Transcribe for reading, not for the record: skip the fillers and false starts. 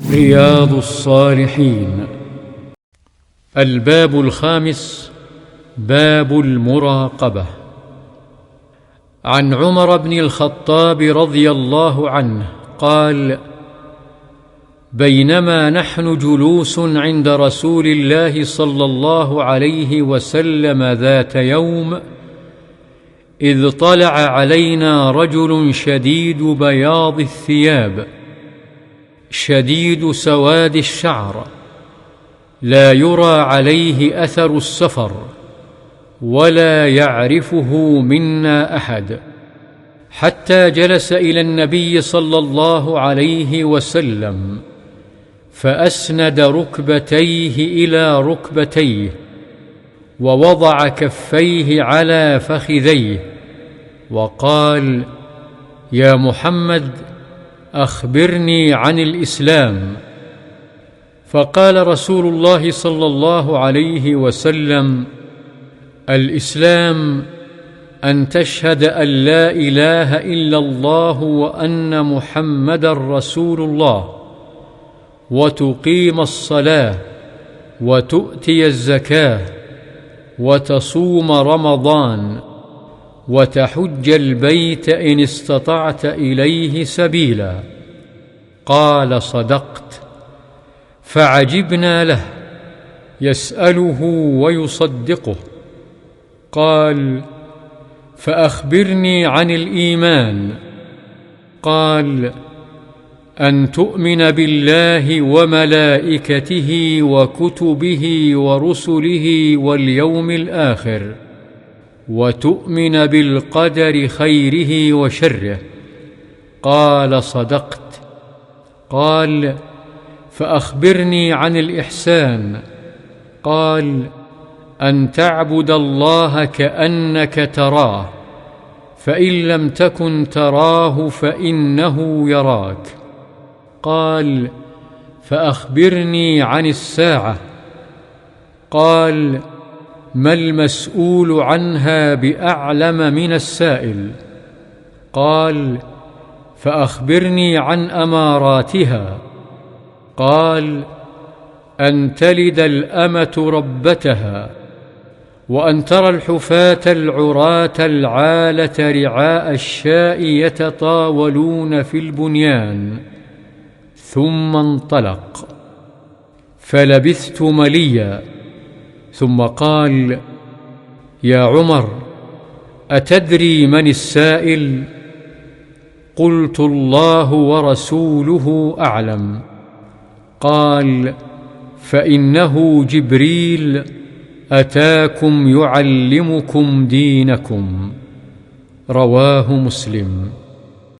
رياض الصالحين. الباب الخامس: باب المراقبة. عن عمر بن الخطاب رضي الله عنه قال: بينما نحن جلوس عند رسول الله صلى الله عليه وسلم ذات يوم، إذ طلع علينا رجل شديد بياض الثياب شديد سواد الشعر، لا يرى عليه أثر السفر، ولا يعرفه منا أحد، حتى جلس إلى النبي صلى الله عليه وسلم، فأسند ركبتيه إلى ركبتيه، ووضع كفيه على فخذيه، وقال: يا محمد، أخبرني عن الإسلام. فقال رسول الله صلى الله عليه وسلم: الإسلام أن تشهد أن لا إله إلا الله وأن محمدًا رسول الله، وتقيم الصلاة، وتؤتي الزكاة، وتصوم رمضان، وتحج البيت إن استطعت إليه سبيلا. قال: صدقت. فعجبنا له، يسأله ويصدقه. قال: فأخبرني عن الإيمان. قال: أن تؤمن بالله وملائكته وكتبه ورسله واليوم الآخر، وتؤمن بالقدر خيره وشره. قال: صدقت. قال: فأخبرني عن الإحسان. قال: أن تعبد الله كأنك تراه، فإن لم تكن تراه فإنه يراك. قال: فأخبرني عن الساعة. قال: ما المسؤول عنها بأعلم من السائل. قال: فأخبرني عن أماراتها. قال: أن تلد الأمة ربتها، وأن ترى الحفاة العراة العالة رعاء الشاء يتطاولون في البنيان. ثم انطلق، فلبثت مليا، ثم قال: يا عمر، أتدري من السائل؟ قلت: الله ورسوله أعلم. قال: فإنه جبريل أتاكم يعلمكم دينكم. رواه مسلم.